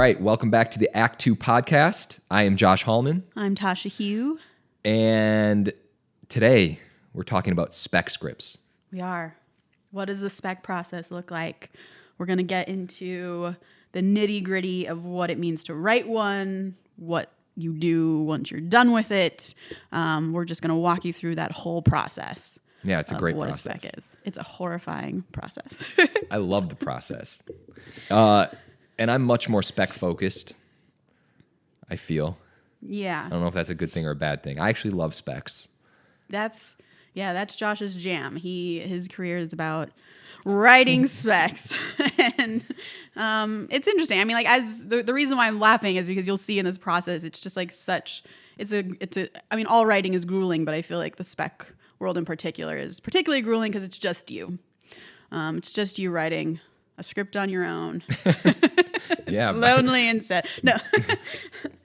right, welcome back to the Act 2 podcast. I am Josh Hallman. I'm Tasha Huo. And today we're talking about spec scripts. We are. What does the spec process look like? We're going to get into the nitty-gritty of what it means to write one, what you do once you're done with it. We're just going to walk you through that whole process. Yeah, it's a great what process. A spec is. It's a horrifying process. I love the process. And I'm much more spec focused, I feel. Yeah. I don't know if that's a good thing or a bad thing. I actually love specs. That's Josh's jam. His career is about writing specs. And it's interesting. I mean, like, as the reason why I'm laughing is because you'll see in this process, it's just like I mean, all writing is grueling, but I feel like the spec world in particular is particularly grueling because it's just you. It's just you writing a script on your own. Yeah. It's lonely and sad. No.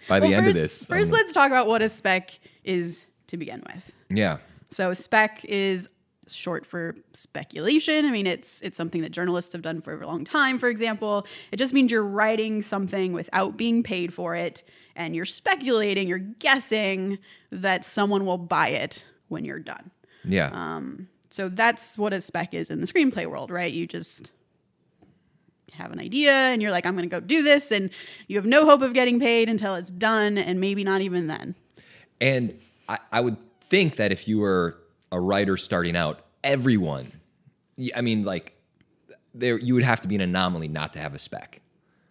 By the end of this. First, let's talk about what a spec is to begin with. Yeah. So spec is short for speculation. I mean, it's something that journalists have done for a long time, for example. It just means you're writing something without being paid for it, and you're speculating, you're guessing that someone will buy it when you're done. Yeah. So that's what a spec is in the screenplay world, right? You just have an idea and you're like, I'm going to go do this, and you have no hope of getting paid until it's done, and maybe not even then. And I would think that if you were a writer starting out, everyone, I mean, like, you would have to be an anomaly not to have a spec.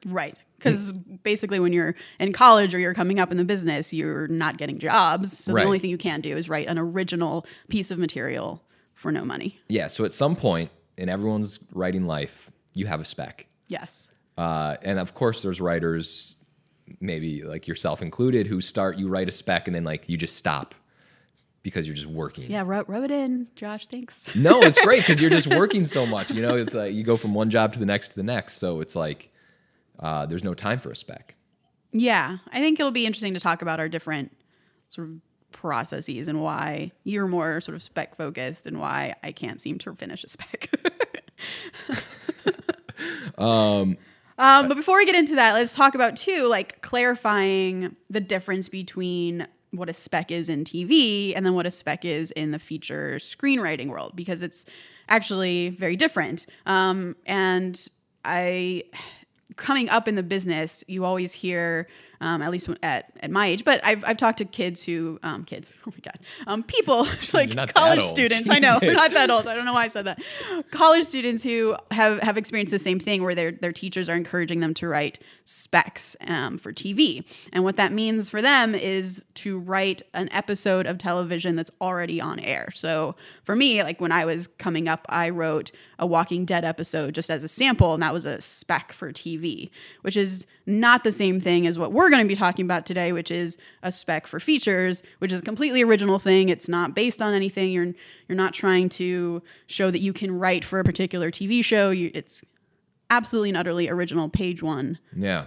Right. Because basically when you're in college or you're coming up in the business, you're not getting jobs. So Right. The only thing you can do is write an original piece of material for no money. Yeah, so at some point in everyone's writing life, you have a spec. Yes. And of course, there's writers, maybe like yourself included, who you write a spec and then like you just stop because you're just working. Yeah, rub it in, Josh. Thanks. No, it's great because you're just working so much. You know, it's like you go from one job to the next. So it's like there's no time for a spec. Yeah, I think it'll be interesting to talk about our different sort of processes and why you're more sort of spec focused and why I can't seem to finish a spec. But before we get into that, let's talk about like clarifying the difference between what a spec is in TV and then what a spec is in the feature screenwriting world, because it's actually very different. And coming up in the business, you always hear, at least at my age, but I've talked to kids who, oh my God, people like college students. I know, we're not that old. I don't know why I said that. College students who have experienced the same thing where their teachers are encouraging them to write specs for TV. And what that means for them is to write an episode of television that's already on air. So for me, like when I was coming up, I wrote a Walking Dead episode just as a sample, and that was a spec for TV, which is not the same thing as what we're going to be talking about today, which is a spec for features, which is a completely original thing. It's not based on anything. You're not trying to show that you can write for a particular TV show. It's absolutely and utterly original, page one. Yeah.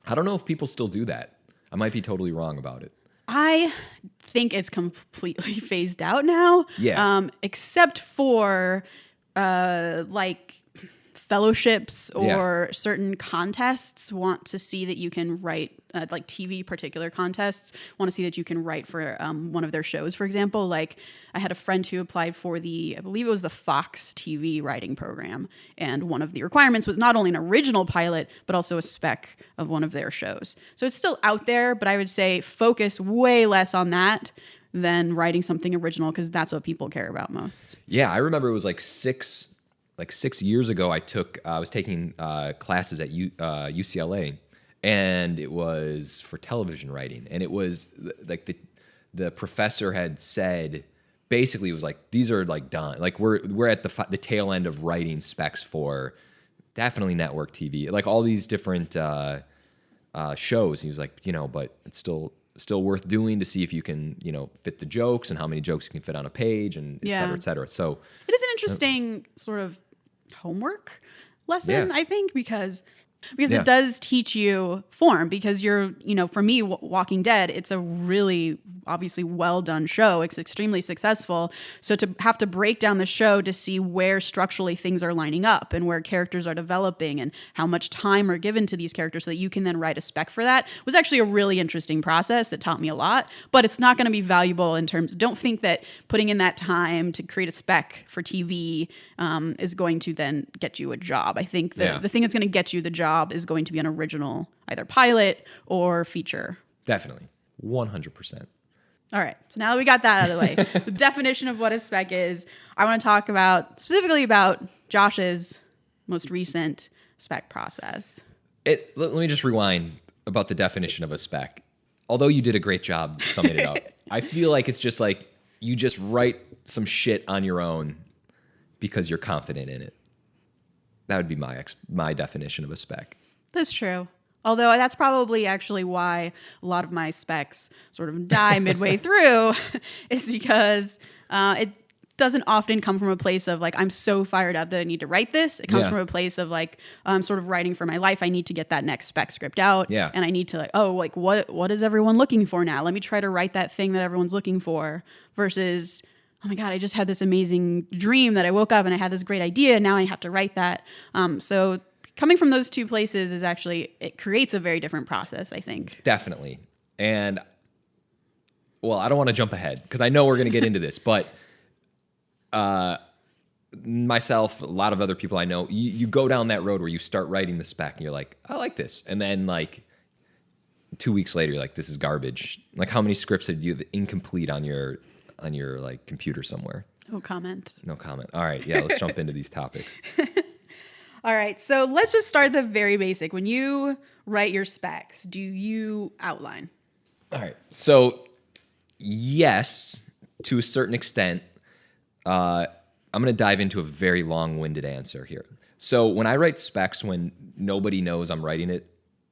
I don't know if people still do that. I might be totally wrong about it. I think it's completely phased out now. Yeah. Except for like fellowships or certain contests want to see that you can write, like TV particular contests want to see that you can write for one of their shows, for example. Like I had a friend who applied for I believe it was the Fox TV writing program. And one of the requirements was not only an original pilot, but also a spec of one of their shows. So it's still out there, but I would say focus way less on that than writing something original, because that's what people care about most. Yeah, I remember it was like 6 years ago. I was taking classes at UCLA, and it was for television writing. And it was like the professor had said, basically it was like, these are like done. Like we're at the tail end of writing specs for definitely network TV, like all these different shows. He was like, but it's still worth doing to see if you can, fit the jokes and how many jokes you can fit on a page, and et cetera, et cetera. So it is an interesting sort of homework lesson, I think, because Because it does teach you form, because you're, for me, Walking Dead, it's a really obviously well done show. It's extremely successful. So to have to break down the show to see where structurally things are lining up and where characters are developing and how much time are given to these characters so that you can then write a spec for that was actually a really interesting process that taught me a lot. But it's not going to be valuable in terms, don't think that putting in that time to create a spec for TV is going to then get you a job. I think the thing that's going to get you the job is going to be an original, either pilot or feature. Definitely. 100%. All right. So now that we got that out of the way, the definition of what a spec is, I want to talk specifically about Josh's most recent spec process. Let me just rewind about the definition of a spec. Although you did a great job summing it up, I feel like it's just like you just write some shit on your own because you're confident in it. That would be my definition of a spec. That's true. Although that's probably actually why a lot of my specs sort of die midway through is because it doesn't often come from a place of like, I'm so fired up that I need to write this. It comes from a place of like, I'm sort of writing for my life. I need to get that next spec script out. Yeah. And I need to like, what is everyone looking for now? Let me try to write that thing that everyone's looking for versus, oh my God, I just had this amazing dream that I woke up and I had this great idea. Now I have to write that. So coming from those two places is actually, it creates a very different process, I think. Definitely. And well, I don't want to jump ahead because I know we're going to get into this, but myself, a lot of other people I know, you go down that road where you start writing the spec and you're like, I like this. And then like 2 weeks later, you're like, this is garbage. Like how many scripts did you have incomplete on your like computer somewhere? No comment. No comment. All right. Yeah. Let's jump into these topics. All right. So let's just start the very basic. When you write your specs, do you outline? All right. So yes, to a certain extent, I'm going to dive into a very long-winded answer here. So when I write specs, when nobody knows I'm writing it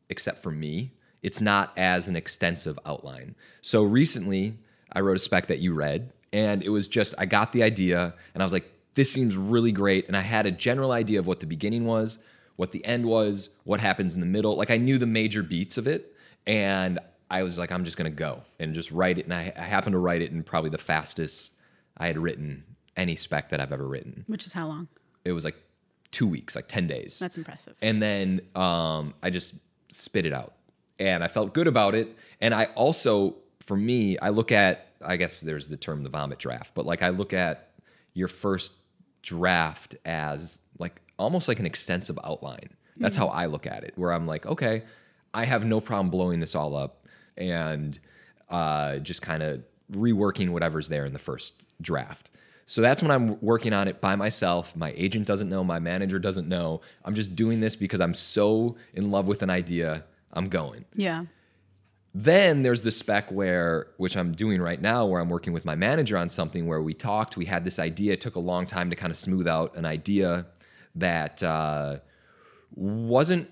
except for me, it's not as an extensive outline. So recently I wrote a spec that you read, and it was just, I got the idea and I was like, this seems really great. And I had a general idea of what the beginning was, what the end was, what happens in the middle. Like I knew the major beats of it, and I was like, I'm just going to go and just write it. And I happened to write it in probably the fastest I had written any spec that I've ever written. Which is how long? It was like 2 weeks, like 10 days. That's impressive. And then I just spit it out. And I felt good about it. And I also, for me, I look at, I guess there's the term the vomit draft, but like I look at your first draft as like almost like an extensive outline. That's how I look at it, where I'm like, okay, I have no problem blowing this all up and just kind of reworking whatever's there in the first draft. So that's when I'm working on it by myself. My agent doesn't know. My manager doesn't know. I'm just doing this because I'm so in love with an idea. I'm going. Yeah. Then there's the spec which I'm doing right now, where I'm working with my manager on something where we talked. We had this idea. It took a long time to kind of smooth out an idea that wasn't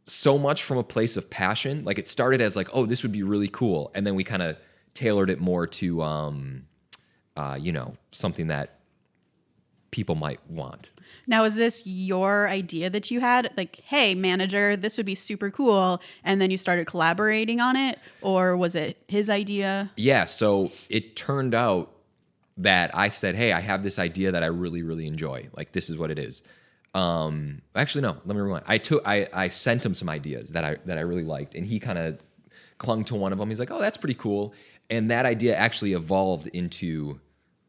so much from a place of passion. Like it started as like, oh, this would be really cool. And then we kind of tailored it more to, something that people might want. Now, is this your idea that you had? Like, hey, manager, this would be super cool. And then you started collaborating on it? Or was it his idea? Yeah. So it turned out that I said, hey, I have this idea that I really, really enjoy. Like, this is what it is. Actually, no, let me rewind. I sent him some ideas that I really liked, and he kind of clung to one of them. He's like, oh, that's pretty cool. And that idea actually evolved into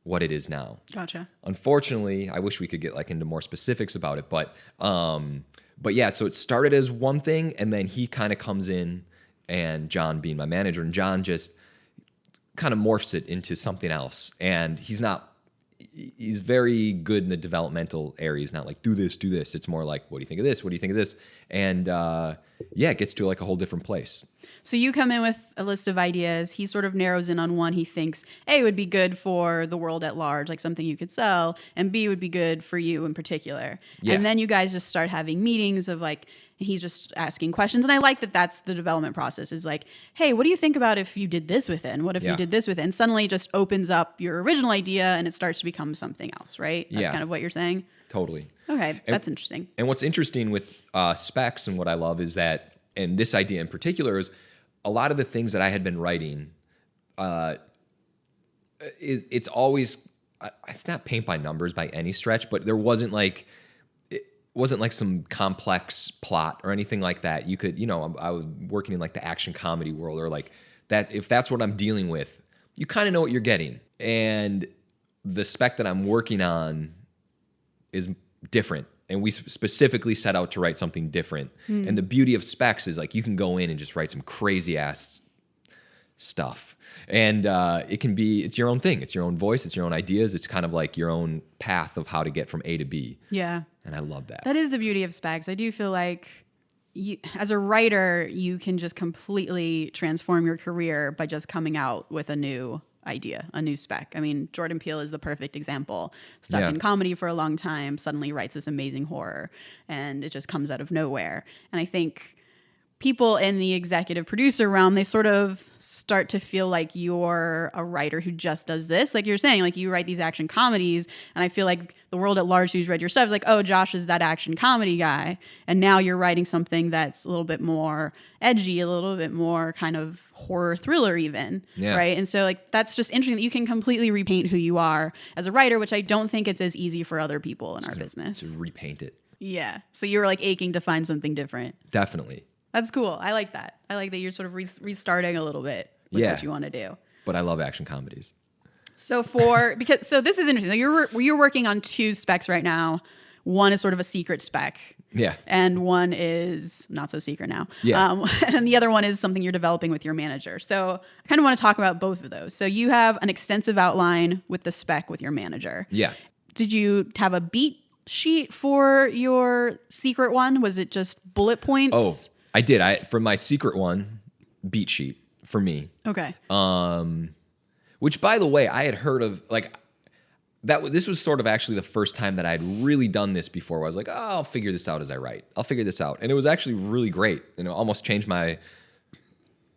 what it is now. Gotcha. Unfortunately, I wish we could get like into more specifics about it, but yeah, so it started as one thing, and then he kind of comes in, and John being my manager, and John just kind of morphs it into something else. And he's very good in the developmental area. He's not like, do this. It's more like, what do you think of this? What do you think of this? And it gets to like a whole different place. So you come in with a list of ideas. He sort of narrows in on one he thinks, A, would be good for the world at large, like something you could sell, and B, would be good for you in particular. Yeah. And then you guys just start having meetings of like, he's just asking questions. And I like that that's the development process is like, hey, what do you think about if you did this with it? And what if you did this with it? And suddenly it just opens up your original idea and it starts to become something else, right? That's kind of what you're saying? Totally. Okay, that's interesting. And what's interesting with specs and what I love is that, and this idea in particular, is a lot of the things that I had been writing, it's always, it's not paint by numbers by any stretch, but there wasn't like some complex plot or anything like that. You could, I was working in like the action comedy world or like that. If that's what I'm dealing with, you kind of know what you're getting. And the spec that I'm working on is different. And we specifically set out to write something different. And the beauty of specs is like you can go in and just write some crazy ass stuff. And it's your own thing. It's your own voice. It's your own ideas. It's kind of like your own path of how to get from A to B. Yeah. And I love that. That is the beauty of specs. I do feel like as a writer, you can just completely transform your career by just coming out with a new idea, a new spec. I mean, Jordan Peele is the perfect example. Stuck in comedy for a long time, suddenly writes this amazing horror, and it just comes out of nowhere. And I think people in the executive producer realm, they sort of start to feel like you're a writer who just does this. Like you're saying, like you write these action comedies, and I feel like the world at large who's read your stuff is like, oh, Josh is that action comedy guy. And now you're writing something that's a little bit more edgy, a little bit more kind of horror thriller even, right? And so like that's just interesting that you can completely repaint who you are as a writer, which I don't think it's as easy for other people in our business. To repaint it. Yeah. So you were like aching to find something different. Definitely. That's cool. I like that. I like that you're sort of restarting a little bit with what you want to do. But I love action comedies. So so this is interesting. You're working on 2 specs right now. One is sort of a secret spec. Yeah. And one is not so secret now. Yeah. And the other one is something you're developing with your manager. So I kind of want to talk about both of those. So you have an extensive outline with the spec with your manager. Yeah. Did you have a beat sheet for your secret one? Was it just bullet points? Oh, I did. For my secret one, beat sheet for me. Okay. Which, by the way, I had heard of like that. This was sort of actually the first time that I had really done this before. Where I was like, oh, I'll figure this out as I write. I'll figure this out, and it was actually really great. And it almost changed my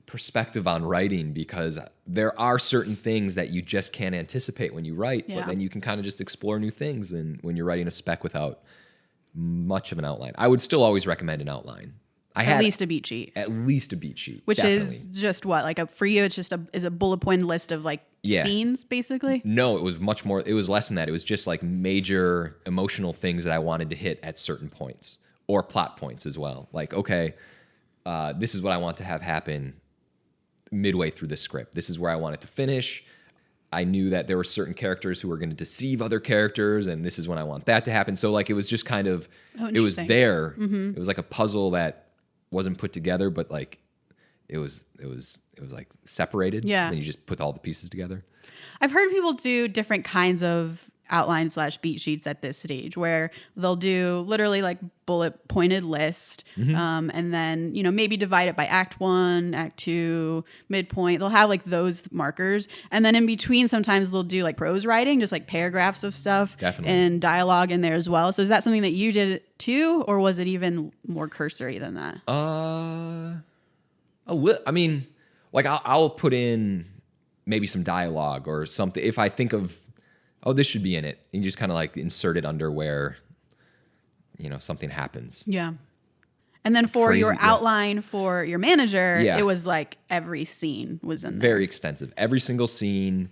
perspective on writing because there are certain things that you just can't anticipate when you write, but then you can kind of just explore new things. And when you're writing a spec without much of an outline, I would still always recommend an outline. At least a beat sheet. At least a beat sheet. Which is just what? Like for you, it's just a bullet point list of like scenes, basically? No, it was much more. It was less than that. It was just like major emotional things that I wanted to hit at certain points or plot points as well. Like, okay, this is what I want to have happen midway through the script. This is where I want it to finish. I knew that there were certain characters who were going to deceive other characters, and this is when I want that to happen. So like it was just kind of, it was there. Mm-hmm. It was like a puzzle that wasn't put together, but like it was like separated. Yeah. And then you just put all the pieces together. I've heard people do different kinds of outline / beat sheets at this stage where they'll do literally like bullet pointed list. Mm-hmm. And then, maybe divide it by act 1, act 2, midpoint. They'll have like those markers. And then in between, sometimes they'll do like prose writing, just like paragraphs of stuff. Definitely. And dialogue in there as well. So is that something that you did too? Or was it even more cursory than that? I mean, like I'll put in maybe some dialogue or something. If I think of, oh, this should be in it. You just kind of like insert it under where, something happens. Yeah. And then for your outline for your manager, it was like every scene was in there. Very extensive. Every single scene,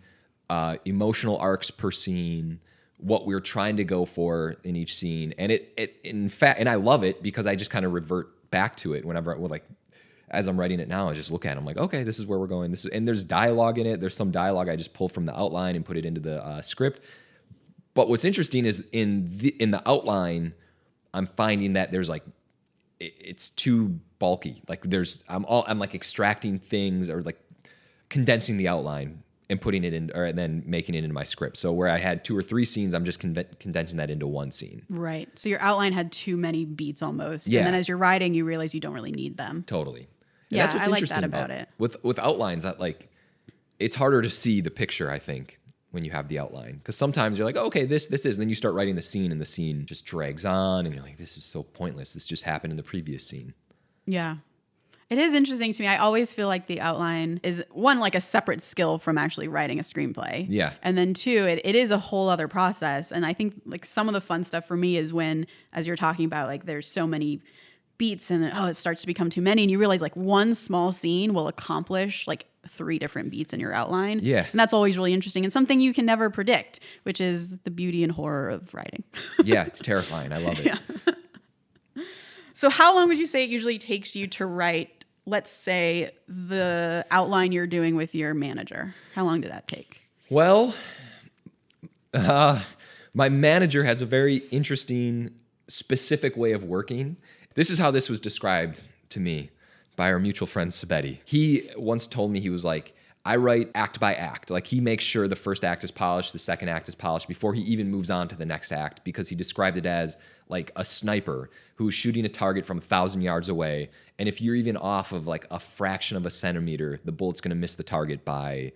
emotional arcs per scene, what we're trying to go for in each scene. And it in fact, and I love it because I just kind of revert back to it whenever, as I'm writing it now, I just look at it. I'm like, okay, this is where we're going. And there's dialogue in it. There's some dialogue I just pull from the outline and put it into the script. But what's interesting is in the outline, I'm finding that there's like it's too bulky. Like I'm like extracting things or like condensing the outline and putting it in, or then making it into my script. So where I had 2 or 3 scenes, I'm just condensing that into one scene. Right. So your outline had too many beats almost. Yeah. And then as you're writing, you realize you don't really need them. Totally. And I like that about it. With outlines, it's harder to see the picture, I think, when you have the outline. Because sometimes you're like, oh, okay, this is. And then you start writing the scene and the scene just drags on and you're like, this is so pointless. This just happened in the previous scene. Yeah. It is interesting to me. I always feel like the outline is, one, like a separate skill from actually writing a screenplay. Yeah. And then two, it is a whole other process. And I think like some of the fun stuff for me is when, as you're talking about, like there's so many beats and then, it starts to become too many. And you realize like one small scene will accomplish like 3 different beats in your outline. Yeah. And that's always really interesting and something you can never predict, which is the beauty and horror of writing. Yeah, it's terrifying. I love it. Yeah. So how long would you say it usually takes you to write, let's say, the outline you're doing with your manager? How long did that take? Well, my manager has a very interesting, specific way of working. This is how this was described to me by our mutual friend Sabetti. He once told me, he was like, I write act by act. Like he makes sure the first act is polished, the second act is polished before he even moves on to the next act, because he described it as like a sniper who's shooting a target from 1,000 yards away. And if you're even off of like a fraction of a centimeter, the bullet's going to miss the target by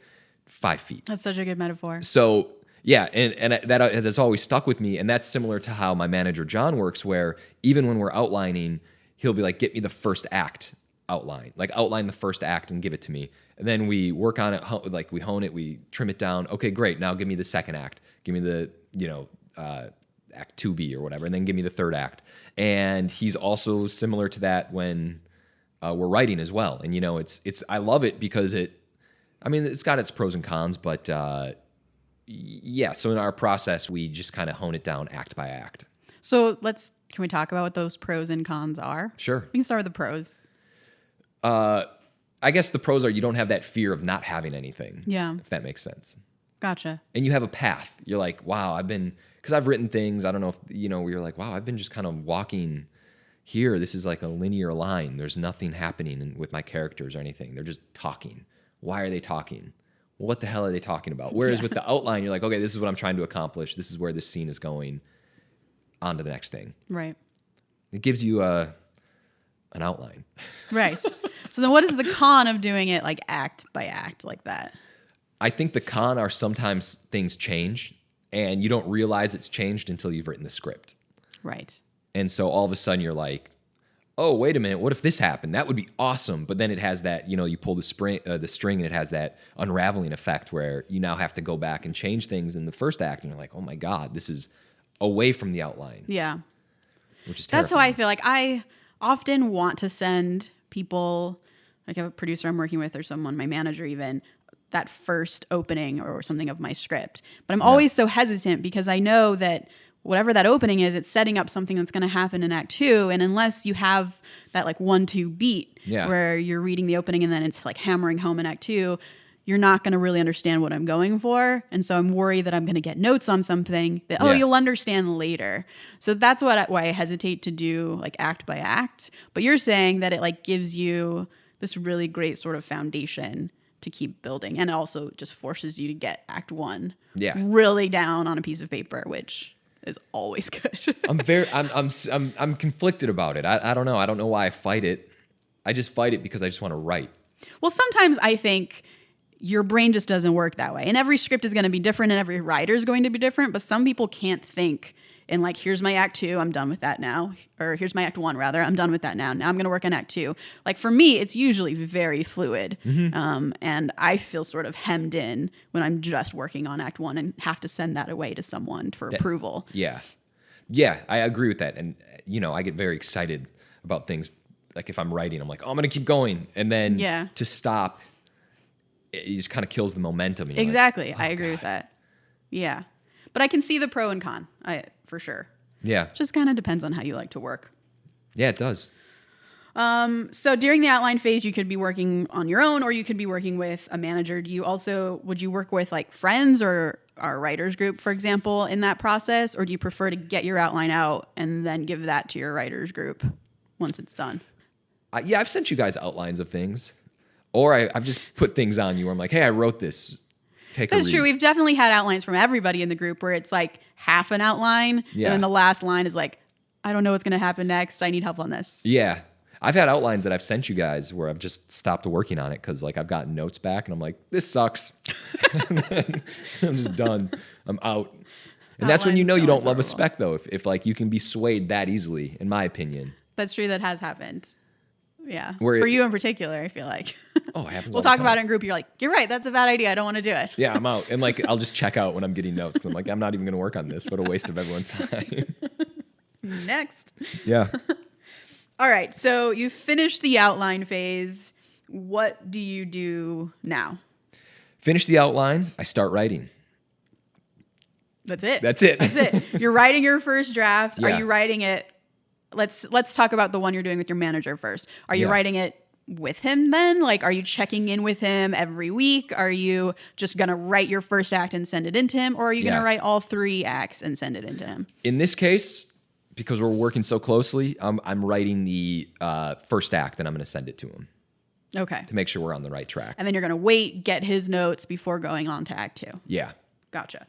5 feet. That's such a good metaphor. So yeah, and that has always stuck with me. And that's similar to how my manager John works, where even when we're outlining, he'll be like, get me the first act outline, like outline the first act and give it to me. And then we work on it, like we hone it, we trim it down. Okay, great. Now give me the second act. Give me the, act 2B or whatever, and then give me the third act. And he's also similar to that when we're writing as well. And it's I love it because it's got its pros and cons, but yeah. So in our process, we just kind of hone it down act by act. So can we talk about what those pros and cons are? Sure. We can start with the pros. I guess the pros are you don't have that fear of not having anything. Yeah. If that makes sense. Gotcha. And you have a path. You're like, wow, because I've written things, I don't know if, where you're like, wow, I've been just kind of walking here. This is like a linear line. There's nothing happening with my characters or anything. They're just talking. Why are they talking? What the hell are they talking about? Whereas with the outline, you're like, okay, this is what I'm trying to accomplish. This is where this scene is going. On to the next thing. Right. It gives you an outline. Right. So then what is the con of doing it like act by act like that? I think the con are sometimes things change and you don't realize it's changed until you've written the script. Right. And so all of a sudden you're like, oh, wait a minute, what if this happened? That would be awesome. But then it has that, you pull the string and it has that unraveling effect where you now have to go back and change things in the first act. And you're like, oh my God, this is away from the outline. Yeah. Which is terrifying. That's how I feel. Like I often want to send people, like a producer I'm working with or someone, my manager even, that first opening or something of my script. But I'm always so hesitant because I know that whatever that opening is, it's setting up something that's going to happen in Act 2. And unless you have that like 1-2 beat where you're reading the opening and then it's like hammering home in Act 2, you're not going to really understand what I'm going for. And so I'm worried that I'm going to get notes on something that, you'll understand later. So that's why I hesitate to do like act by act. But you're saying that it like gives you this really great sort of foundation to keep building. And it also just forces you to get Act 1 really down on a piece of paper, which is always good. I'm conflicted about it. I don't know. I don't know why I fight it. I just fight it because I just want to write. Well, sometimes I think your brain just doesn't work that way. And every script is going to be different and every writer is going to be different. But some people can't think in like, here's my Act 2, I'm done with that now. Or here's my Act 1, rather, I'm done with that now. Now I'm going to work on Act 2. Like for me, it's usually very fluid. Mm-hmm. And I feel sort of hemmed in when I'm just working on Act 1 and have to send that away to someone for approval. Yeah. Yeah, I agree with that. And, I get very excited about things. Like if I'm writing, I'm like, oh, I'm going to keep going. And then to stop, it just kind of kills the momentum. Exactly. Like, oh, I agree with that. Yeah. But I can see the pro and con, for sure. Yeah. Just kind of depends on how you like to work. Yeah, it does. So during the outline phase, you could be working on your own or you could be working with a manager. Would you work with like friends or our writers group, for example, in that process? Or do you prefer to get your outline out and then give that to your writers group once it's done? I've sent you guys outlines of things. Or I've just put things on you where I'm like, hey, I wrote this. Take a read. That's true. We've definitely had outlines from everybody in the group where it's like half an outline. Yeah. And then the last line is like, I don't know what's going to happen next. I need help on this. Yeah. I've had outlines that I've sent you guys where I've just stopped working on it because like I've gotten notes back and I'm like, this sucks. And then I'm just done. I'm out. And that's when you know you don't love a spec though. If like you can be swayed that easily, in my opinion. That's true. That has happened. Yeah. For you in particular, I feel like. Oh, it happens. We'll talk about it in group. You're like, you're right. That's a bad idea. I don't want to do it. Yeah, I'm out. And like, I'll just check out when I'm getting notes because I'm like, I'm not even going to work on this. What a waste of everyone's time. Next. Yeah. All right. So you finished the outline phase. What do you do now? Finish the outline. I start writing. That's it. That's it. That's it. You're writing your first draft. Yeah. Are you writing it? Let's talk about the one you're doing with your manager first. Are you writing it with him then? Like, are you checking in with him every week? Are you just going to write your first act and send it into him? Or are you going to write all 3 acts and send it into him? In this case, because we're working so closely, I'm writing the first act and I'm going to send it to him. Okay. To make sure we're on the right track. And then you're going to wait, get his notes before going on to act 2. Yeah. Gotcha.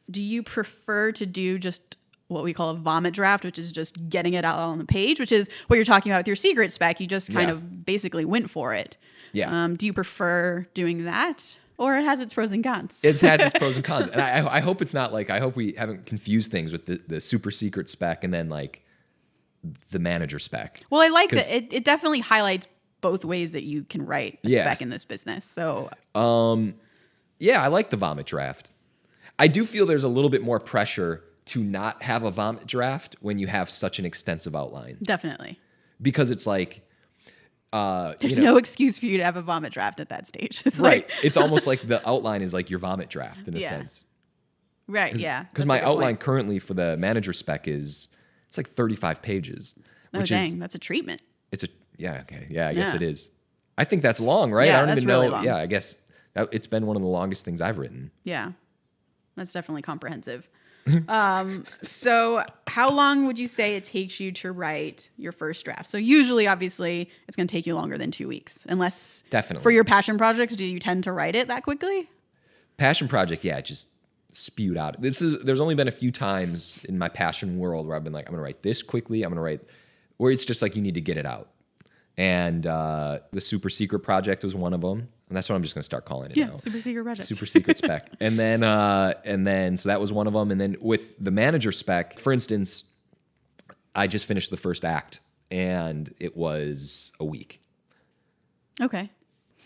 Do you prefer to do just what we call a vomit draft, which is just getting it out on the page, which is what you're talking about with your secret spec? You just kind of basically went for it. Yeah. Do you prefer doing that? Or it has its pros and cons? It has its pros and cons. And I hope it's not like, I hope we haven't confused things with the super secret spec and then like the manager spec. Well, I like that. It definitely highlights both ways that you can write a spec in this business. So, yeah, I like the vomit draft. I do feel there's a little bit more pressure to not have a vomit draft when you have such an extensive outline. Definitely. Because it's like, there's no excuse for you to have a vomit draft at that stage. It's right. It's almost like the outline is like your vomit draft in a sense. Right. Yeah. Because my outline currently for the manager spec it's like 35 pages. Which dang, that's a treatment. Okay. Yeah, I guess it is. I think that's long, right? Yeah, I don't even really know. long. Yeah, I guess it's been one of the longest things I've written. Yeah. That's definitely comprehensive. So how long would you say it takes you to write your first draft? So usually, obviously, it's going to take you longer than 2 weeks, unless definitely for your passion projects, do you tend to write it that quickly? Passion project, yeah, just spewed out. There's only been a few times in my passion world where I've been like, I'm going to write this quickly. I'm going to write where it's just like you need to get it out. And the super secret project was one of them. And that's what I'm just going to start calling it now. Super secret project. Super secret spec. And then, so that was one of them. And then with the manager spec, for instance, I just finished the first act and it was a week. Okay.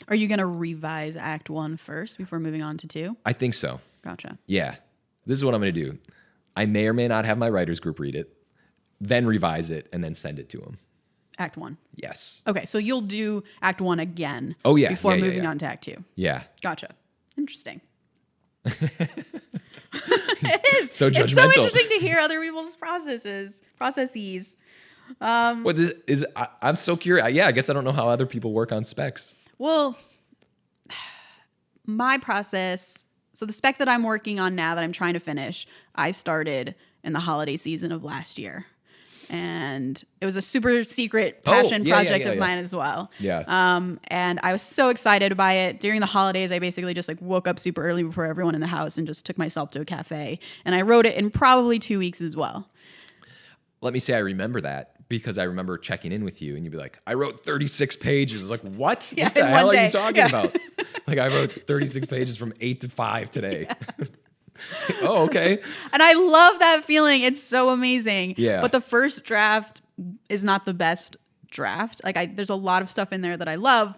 Are you going to revise act 1 first before moving on to 2? I think so. Gotcha. Yeah. This is what I'm going to do. I may or may not have my writers group read it, then revise it, and then send it to them. Act 1. Yes. Okay, so you'll do act 1 again. Oh, yeah. Before moving on to act 2. Yeah. Gotcha. Interesting. It is. So judgmental. It's so interesting to hear other people's processes. What is I'm so curious. Yeah, I guess I don't know how other people work on specs. Well, my process, so the spec that I'm working on now that I'm trying to finish, I started in the holiday season of last year. And it was a super secret passion project of mine as well. Yeah. And I was so excited by it. During the holidays, I basically just like woke up super early before everyone in the house and just took myself to a cafe. And I wrote it in probably 2 weeks as well. Let me say I remember that because I remember checking in with you and you'd be like, I wrote 36 pages. It's like, what? Yeah, what the in hell one are day. you talking about? Like I wrote 36 pages from 8 to 5 today. Yeah. Oh, okay. And I love that feeling. It's so amazing. Yeah. But the first draft is not the best draft. Like there's a lot of stuff in there that I love,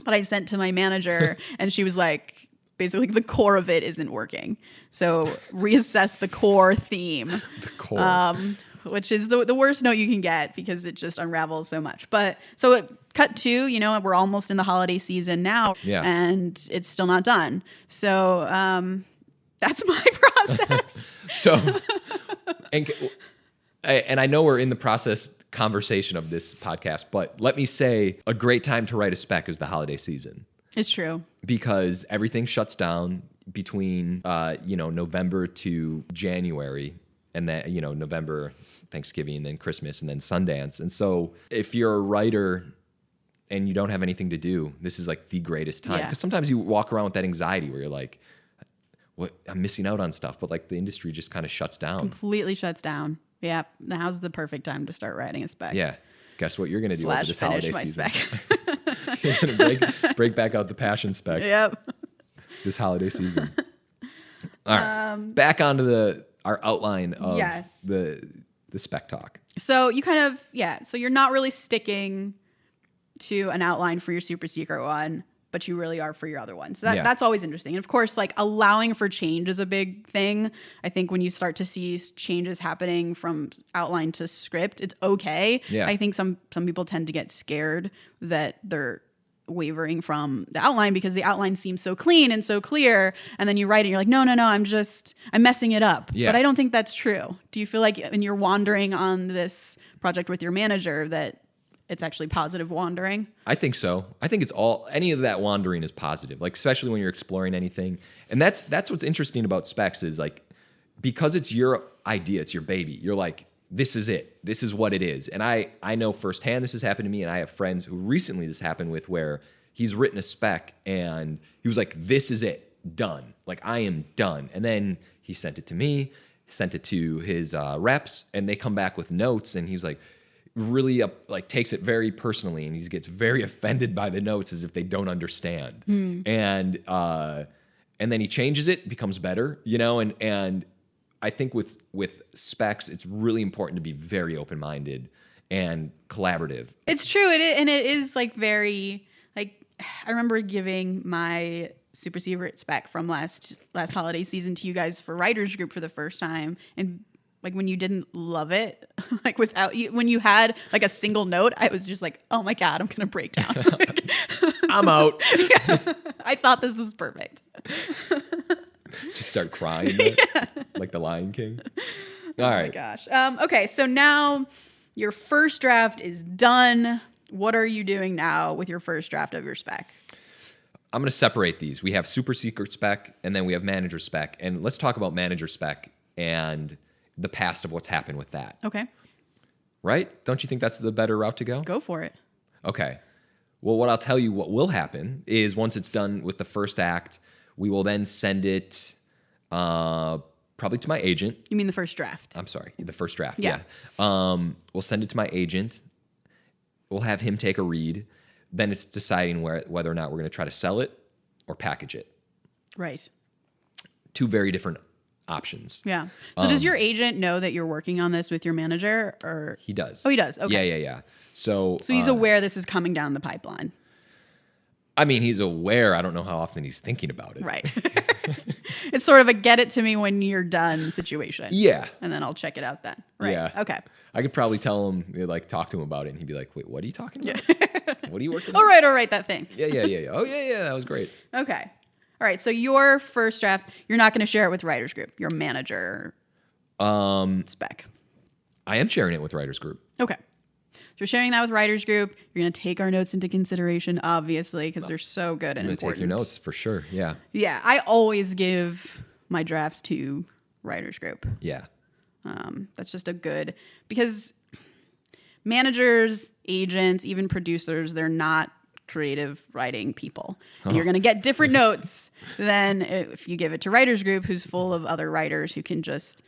but I sent to my manager and she was like, basically the core of it isn't working. So reassess the core theme. The core. Which is the worst note you can get because it just unravels so much. But so it cut to, we're almost in the holiday season now and it's still not done. So, that's my process. So, and I know we're in the process conversation of this podcast, but let me say a great time to write a spec is the holiday season. It's true. Because everything shuts down between, November to January and then, November, Thanksgiving, and then Christmas and then Sundance. And so if you're a writer and you don't have anything to do, this is like the greatest time. Because sometimes you walk around with that anxiety where you're like, what, I'm missing out on stuff, but like the industry just kind of shuts down. Completely shuts down. Yeah. Now's the perfect time to start writing a spec. Yeah. Guess what you're going to do over / this finish holiday my season? spec. You're going to break back out the passion spec Yep. this holiday season. All right. Back onto our outline of the spec talk. So you kind of, so you're not really sticking to an outline for your super secret one, but you really are for your other one. So that's always interesting. And of course, like allowing for change is a big thing. I think when you start to see changes happening from outline to script, it's okay. Yeah. I think some people tend to get scared that they're wavering from the outline because the outline seems so clean and so clear, and then you write it and you're like, no, I'm messing it up. Yeah. But I don't think that's true. Do you feel like when you're wandering on this project with your manager that it's actually positive wandering? I think so. I think any of that wandering is positive, like especially when you're exploring anything. And that's what's interesting about specs is like, because it's your idea, it's your baby. You're like, this is it. This is what it is. And I know firsthand this has happened to me, and I have friends who recently this happened with where he's written a spec and he was like, this is it, done. Like, I am done. And then he sent it to me, sent it to his reps, and they come back with notes, and he's like, really takes it very personally, and he gets very offended by the notes as if they don't understand. And then he changes it, becomes better, and I think with specs, it's really important to be very open-minded and collaborative. It's true. It is like very, like, I remember giving my super secret spec from last holiday season to you guys for writers group for the first time. And like when you didn't love it, like when you had like a single note, I was just like, oh my God, I'm going to break down. I'm out. Yeah. I thought this was perfect. Just start crying like the Lion King. All right. Oh my gosh. Okay, so now your first draft is done. What are you doing now with your first draft of your spec? I'm going to separate these. We have super secret spec, and then we have manager spec. And let's talk about manager spec and the past of what's happened with that. Okay. Right? Don't you think that's the better route to go? Go for it. Okay. Well, what I'll tell you what will happen is once it's done with the first act, we will then send it probably to my agent. You mean the first draft? I'm sorry, the first draft. Yeah. We'll send it to my agent. We'll have him take a read. Then it's deciding whether or not we're going to try to sell it or package it. Right. Two very different options. Yeah. So does your agent know that you're working on this with your manager, or he does? Oh, he does. Okay. Yeah. So he's aware this is coming down the pipeline. I mean, he's aware. I don't know how often he's thinking about it. Right. It's sort of a get it to me when you're done situation. Yeah. And then I'll check it out then. Right. Yeah. Okay. I could probably tell him, like, talk to him about it, and he'd be like, wait, what are you talking about? What are you working on? All right, that thing. Yeah. Oh, yeah, that was great. Okay. All right, so your first draft, you're not going to share it with writers group, your manager spec. I am sharing it with writers group. Okay. So you're sharing that with writers group. You're going to take our notes into consideration, obviously, because they're so good and I'm going to important. take your notes for sure. Yeah. Yeah, I always give my drafts to writers group. Yeah. That's just a good, because managers, agents, even producers, they're not creative writing people. And you're going to get different notes than if you give it to writers group, who's full of other writers who can just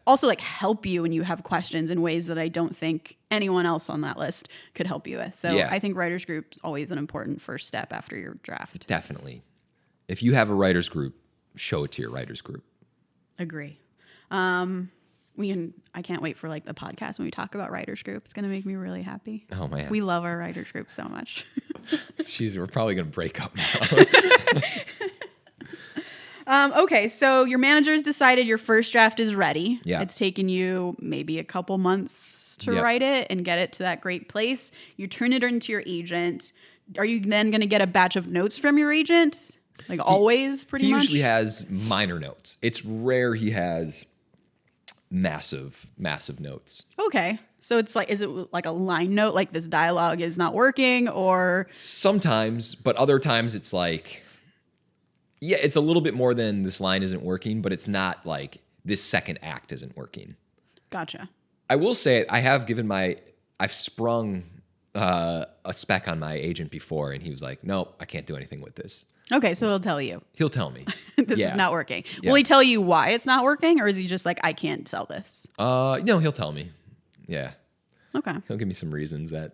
also like help you when you have questions in ways that I don't think anyone else on that list could help you with. So I think writers group is always an important first step after your draft. Definitely. If you have a writers group, show it to your writers group. Agree. I can't wait for like the podcast when we talk about writers group. It's going to make me really happy. Oh man. We love our writers group so much. We're probably going to break up now. Okay. So your manager's decided your first draft is ready. Yeah. It's taken you maybe a couple months to write it and get it to that great place. You turn it into your agent. Are you then going to get a batch of notes from your agent? Like always, pretty much? He usually has minor notes. It's rare he has massive notes. Okay. So it's like, is it like a line note, like this dialogue is not working, or? Sometimes, but other times it's like, yeah, it's a little bit more than this line isn't working, but it's not like this second act isn't working. Gotcha. I will say I've sprung a spec on my agent before, and he was like, no, I can't do anything with this. Okay, so he'll tell you. He'll tell me. This is not working. Yeah. Will he tell you why it's not working, or is he just like, I can't sell this? No, he'll tell me. Yeah. Okay. He'll give me some reasons that.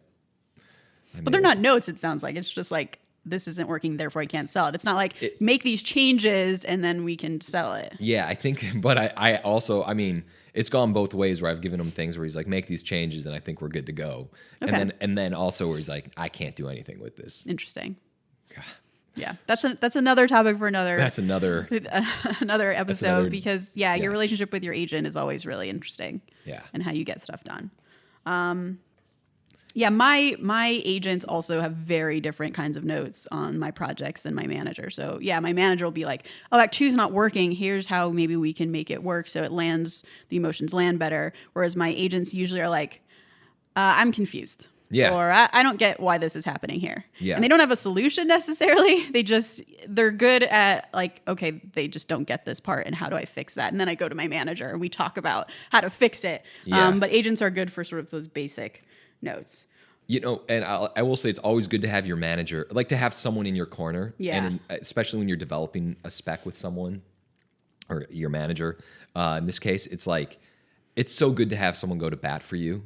But they're not notes, it sounds like. It's just like, this isn't working, therefore I can't sell it. It's not like, make these changes and then we can sell it. Yeah, I think, but I also, I mean, it's gone both ways where I've given him things where he's like, make these changes and I think we're good to go. Okay. And then also where he's like, I can't do anything with this. Interesting. God. Yeah, that's another topic for another. That's another episode because yeah, your relationship with your agent is always really interesting. Yeah, and how you get stuff done. Yeah, my agents also have very different kinds of notes on my projects than my manager. So yeah, my manager will be like, "Oh, Act 2's not working. Here's how maybe we can make it work so the emotions land better." Whereas my agents usually are like, "I'm confused." Yeah. Or I don't get why this is happening here. Yeah. And they don't have a solution necessarily. They're good at like, okay, they just don't get this part and how do I fix that? And then I go to my manager and we talk about how to fix it. Yeah. But agents are good for sort of those basic notes. And I will say it's always good to have your manager, like to have someone in your corner. Yeah. And especially when you're developing a spec with someone or your manager. In this case, it's like, it's so good to have someone go to bat for you.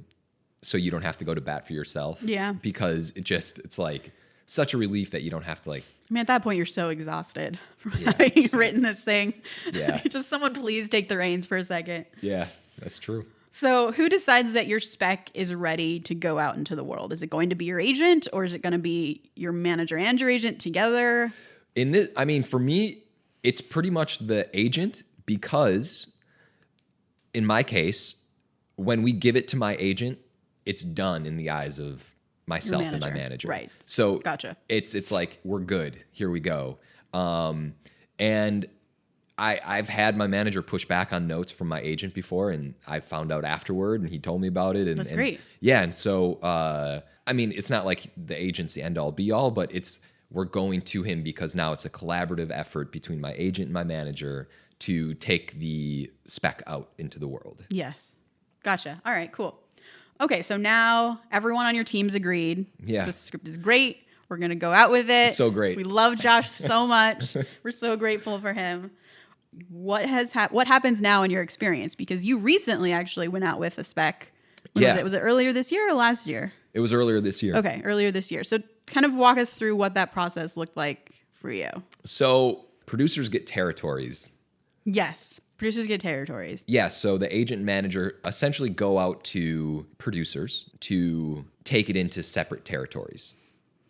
So you don't have to go to bat for yourself. Yeah. Because it's like such a relief that you don't have to like. I mean, at that point, you're so exhausted from having written this thing. Yeah. Just someone please take the reins for a second. Yeah, that's true. So who decides that your spec is ready to go out into the world? Is it going to be your agent or is it going to be your manager and your agent together? For me, it's pretty much the agent because in my case, when we give it to my agent, it's done in the eyes of myself and my manager. Right. So gotcha. It's like, we're good. Here we go. And I've had my manager push back on notes from my agent before, and I found out afterward, and he told me about it. That's great. Yeah, and so, it's not like the agent's the end-all, be-all, but we're going to him because now it's a collaborative effort between my agent and my manager to take the spec out into the world. Yes. Gotcha. All right, cool. Okay, so now everyone on your team's agreed. Yeah. The script is great. We're going to go out with it. It's so great. We love Josh so much. We're so grateful for him. What happens now in your experience? Because you recently actually went out with a spec. Was it earlier this year or last year? It was earlier this year. Okay, earlier this year. So kind of walk us through what that process looked like for you. So producers get territories. Yes. Producers get territories. Yeah, so the agent and manager essentially go out to producers to take it into separate territories.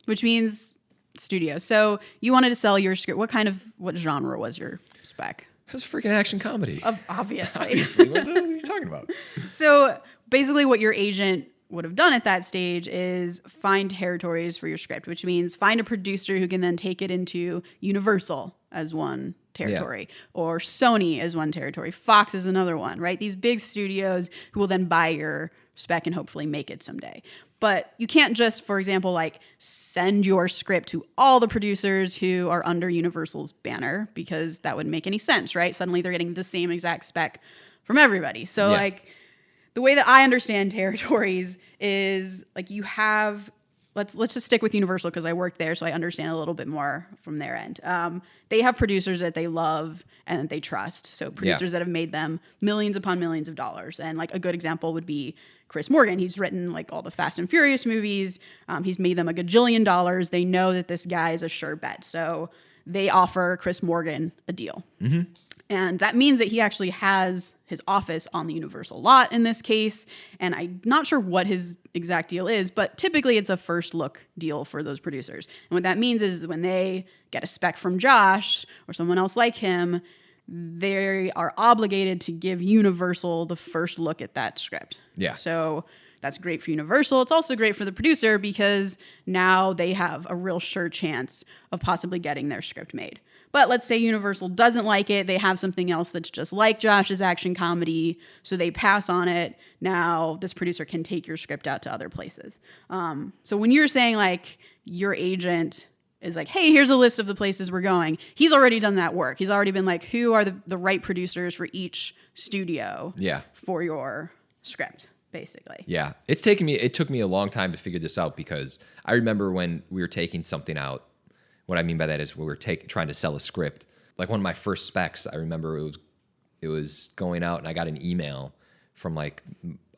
Which means studio. So you wanted to sell your script. What genre was your spec? It was a freaking action comedy. Obviously. Obviously. What the hell are you talking about? So basically what your agent would have done at that stage is find territories for your script, which means find a producer who can then take it into Universal as one territory, or Sony as one territory, Fox is another one, right? These big studios who will then buy your spec and hopefully make it someday. But you can't just, for example, like send your script to all the producers who are under Universal's banner because that wouldn't make any sense, right? Suddenly they're getting the same exact spec from everybody. So like the way that I understand territories is like you have, let's just stick with Universal because I worked there, so I understand a little bit more from their end. They have producers that they love and that they trust. So producers that have made them millions upon millions of dollars. And like a good example would be Chris Morgan. He's written like all the Fast and Furious movies. He's made them $1 gajillion. They know that this guy is a sure bet. So they offer Chris Morgan a deal. Mm-hmm. And that means that he actually has his office on the Universal lot in this case. And I'm not sure what his exact deal is, but typically it's a first look deal for those producers. And what that means is when they get a spec from Josh or someone else like him, they are obligated to give Universal the first look at that script. Yeah. So that's great for Universal. It's also great for the producer because now they have a real sure chance of possibly getting their script made. But let's say Universal doesn't like it. They have something else that's just like Josh's action comedy, so they pass on it. Now this producer can take your script out to other places. So when you're saying like your agent is like, hey, here's a list of the places we're going, he's already done that work. He's already been like, who are the right producers for each studio for your script, basically. Yeah. It took me a long time to figure this out because I remember when we were taking something out. What I mean by that is we were trying to sell a script. Like one of my first specs, I remember it was going out and I got an email from like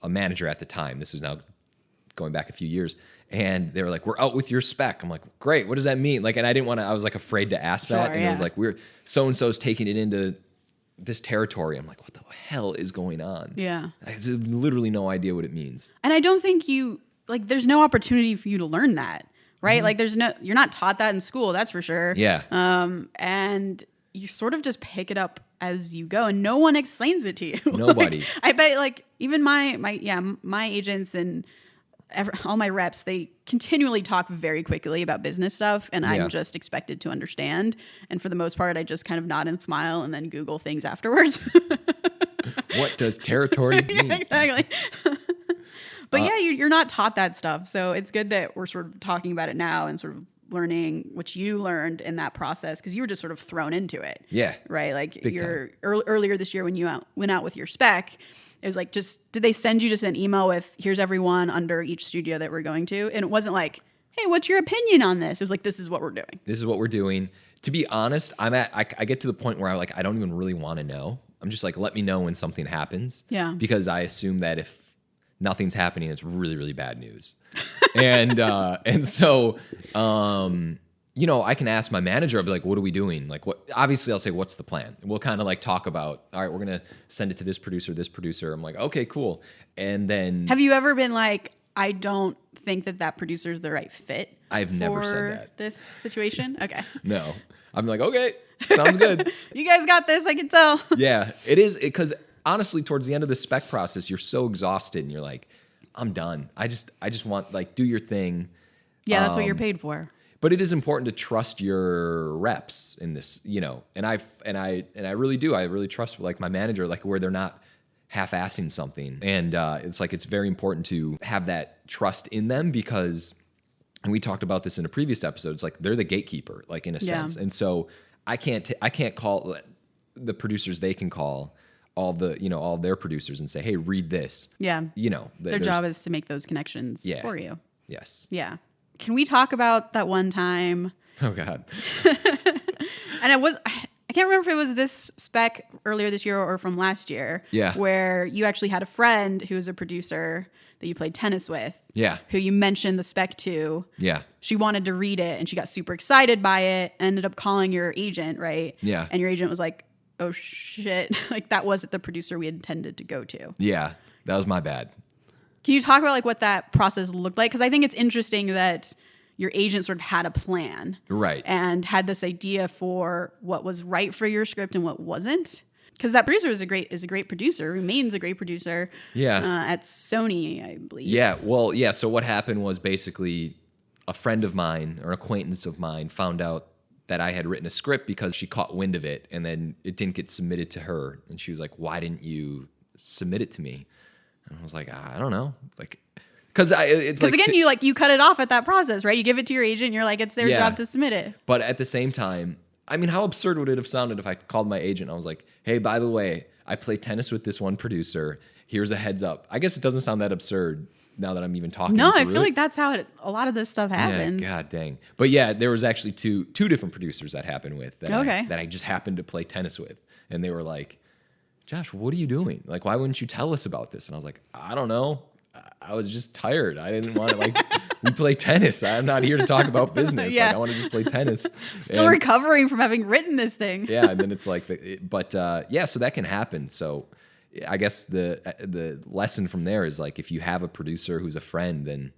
a manager at the time. This is now going back a few years. And they were like, we're out with your spec. I'm like, great. What does that mean? Like, and I didn't want to, I was like afraid to ask that. And it was like, so-and-so's taking it into this territory. I'm like, what the hell is going on? Yeah. I have literally no idea what it means. And I don't think there's no opportunity for you to learn that, right? Like you're not taught that in school, that's for sure. Yeah. And you sort of just pick it up as you go, and no one explains it to you. Nobody. I bet even my agents and all my reps, they continually talk very quickly about business stuff, and I'm just expected to understand. And for the most part, I just kind of nod and smile and then Google things afterwards. What does territory mean? Yeah, exactly. But you're not taught that stuff. So it's good that we're sort of talking about it now and sort of learning what you learned in that process, because you were just sort of thrown into it. Yeah. Right? Like earlier this year when you went out with your spec, it was like, did they send you just an email with, here's everyone under each studio that we're going to? And it wasn't like, hey, what's your opinion on this? It was like, this is what we're doing. This is what we're doing. To be honest, I get to the point where I don't even really want to know. I'm just like, let me know when something happens. Yeah. Because I assume that if nothing's happening, it's really, really bad news. And so, I can ask my manager, I'll be like, what are we doing? Like, what? Obviously I'll say, what's the plan? We'll kind of like talk about, all right, we're going to send it to this producer. I'm like, okay, cool. And then. Have you ever been like, I don't think that producer is the right fit? I've never said that. This situation? Okay. No. I'm like, okay, sounds good. You guys got this, I can tell. Yeah, it is, because honestly, towards the end of the spec process, you're so exhausted and you're like, I'm done. I just want, like, do your thing. Yeah, that's what you're paid for. But it is important to trust your reps in this, and I really do. I really trust like my manager, like where they're not half-assing something. And it's like, it's very important to have that trust in them, because, and we talked about this in a previous episode, it's like they're the gatekeeper, like in a sense. And so I can't call the producers, they can call all their producers and say, hey, read this. Yeah. Their job is to make those connections for you. Yes. Yeah. Can we talk about that one time? Oh God. And I can't remember if it was this spec earlier this year or from last year. Yeah. Where you actually had a friend who was a producer that you played tennis with. Yeah. Who you mentioned the spec to. Yeah. She wanted to read it and she got super excited by it, ended up calling your agent, right? Yeah. And your agent was like, oh shit, like that wasn't the producer we intended to go to. Yeah, that was my bad. Can you talk about like what that process looked like? Because I think it's interesting that your agent sort of had a plan. Right. And had this idea for what was right for your script and what wasn't. Because that producer is a great producer, remains a great producer. Yeah. At Sony, I believe. Yeah. Well, yeah. So what happened was basically a friend of mine or an acquaintance of mine found out that I had written a script because she caught wind of it, and then it didn't get submitted to her. And she was like, why didn't you submit it to me? And I was like, I don't know. Like, because again, you cut it off at that process, right? You give it to your agent, you're like, it's their job to submit it. But at the same time, I mean, how absurd would it have sounded if I called my agent and I was like, hey, by the way, I play tennis with this one producer. Here's a heads up. I guess it doesn't sound that absurd now that I'm even talking. No, I feel like that's how a lot of this stuff happens. Yeah, God dang. But yeah, there was actually two different producers that happened with that I just happened to play tennis with. And they were like, Josh, what are you doing? Like, why wouldn't you tell us about this? And I was like, I don't know. I was just tired. I didn't want to, we play tennis. I'm not here to talk about business. Yeah. Like, I want to just play tennis. Still recovering from having written this thing. Yeah. And then it's like, so that can happen. So I guess the lesson from there is like, if you have a producer who's a friend, then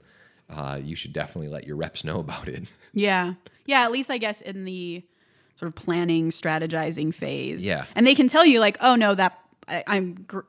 you should definitely let your reps know about it. Yeah. Yeah. At least I guess in the sort of planning, strategizing phase. Yeah. And they can tell you like, oh no,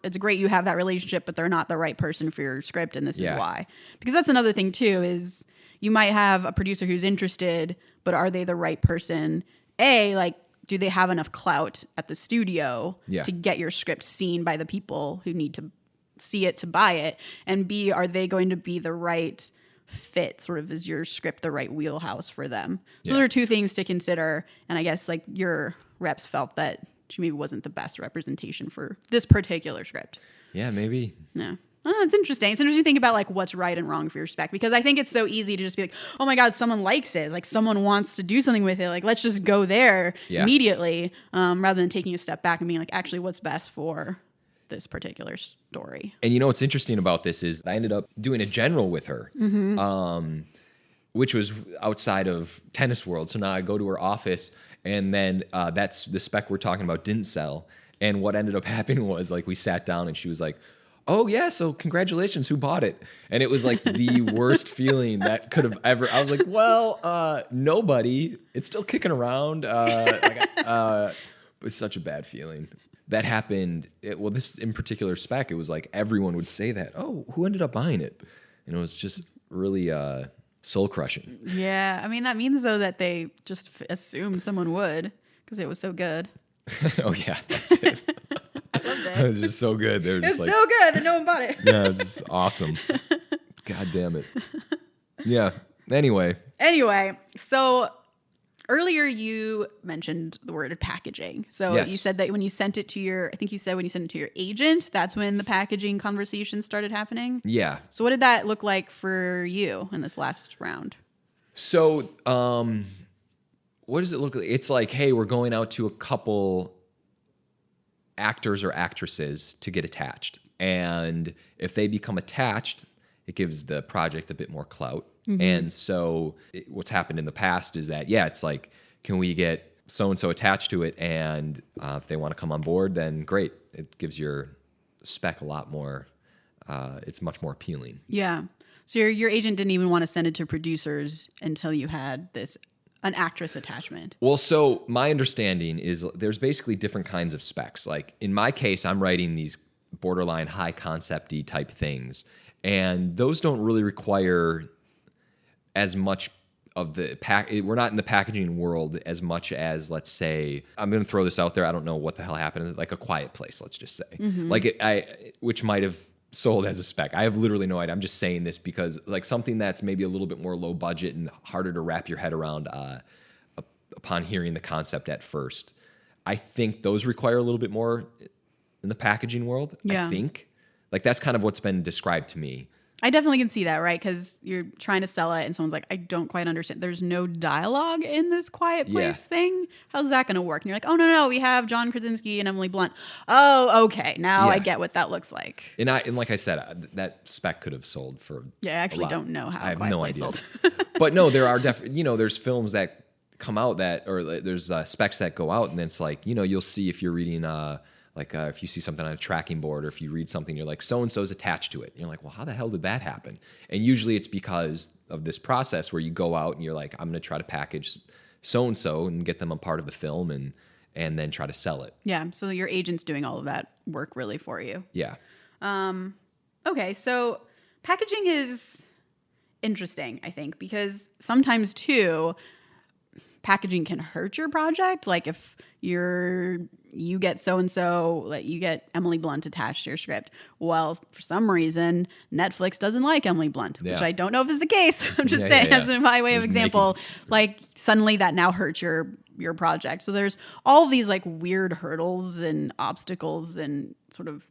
it's great you have that relationship, but they're not the right person for your script, and this is why. Because that's another thing too, is you might have a producer who's interested, but are they the right person? Do they have enough clout at the studio to get your script seen by the people who need to see it to buy it? And B, are they going to be the right fit? Sort of, is your script the right wheelhouse for them? So those are two things to consider. And I guess like your reps felt that she maybe wasn't the best representation for this particular script. Yeah, maybe. Yeah. Oh, it's interesting. It's interesting to think about like what's right and wrong for your spec, because I think it's so easy to just be like, oh my God, someone likes it. Like someone wants to do something with it. Like, let's just go there immediately, rather than taking a step back and being like, actually, what's best for this particular story. And you know what's interesting about this is I ended up doing a general with her, which was outside of Tennis World. So now I go to her office, and then that's the spec we're talking about didn't sell. And what ended up happening was like we sat down and she was like, oh yeah, so congratulations, who bought it? And it was like the worst feeling that could have ever. I was like, well, nobody. It's still kicking around. It's such a bad feeling. That happened. This in particular spec, it was like everyone would say that. Oh, who ended up buying it? And it was just really soul crushing. Yeah, I mean that means though that they just assumed someone would because it was so good. Oh yeah, that's it. I loved it. It was just so good. They were just It's so good that no one bought it. Yeah, it was awesome. God damn it. Yeah. Anyway, so earlier you mentioned the word packaging. So Yes. you said that when you sent it to your agent, that's when the packaging conversation started happening. yeah. So what did that look like for you in this last round? So, what does it look like? It's like, hey, we're going out to a couple actors or actresses to get attached. And if they become attached, it gives the project a bit more clout. And so what's happened in the past is that, yeah, it's like, can we get so-and-so attached to it? And if they want to come on board, then great. It gives your spec a lot more, it's much more appealing. Yeah. So your agent didn't even want to send it to producers until you had an actress attachment. Well, so my understanding is there's basically different kinds of specs. Like in my case, I'm writing these borderline high concept-y type things. And those don't really require as much of the we're not in the packaging world as much as, let's say, I'm going to throw this out there. I don't know what the hell happened. Like A Quiet Place, let's just say. Which might have sold as a spec. I have literally no idea. I'm just saying this because like something that's maybe a little bit more low budget and harder to wrap your head around upon hearing the concept at first. I think those require a little bit more in the packaging world. Yeah. I think. Like that's kind of what's been described to me. I definitely can see that, right? Because you're trying to sell it and someone's like, I don't quite understand. There's no dialogue in this Quiet Place thing. How's that going to work? And you're like, oh, no, we have John Krasinski and Emily Blunt. Oh, okay. Now I get what that looks like. And like I said, that spec could have sold for I actually don't know how I have Quiet no Place idea. sold. But no, there are definitely, there's films that come out or there's specs that go out and then it's like, you'll see if you're reading if you see something on a tracking board or if you read something, you're like, so-and-so's attached to it. And you're like, well, how the hell did that happen? And usually it's because of this process where you go out and you're like, I'm going to try to package so-and-so and get them a part of the film and then try to sell it. Yeah. So your agent's doing all of that work really for you. Yeah. Okay. So packaging is interesting, I think, because sometimes too, packaging can hurt your project. Like if you get so-and-so, like you get Emily Blunt attached to your script. Well, for some reason, Netflix doesn't like Emily Blunt, which I don't know if is the case. I'm just saying as by way of example, like suddenly that now hurts your project. So there's all these like weird hurdles and obstacles and sort of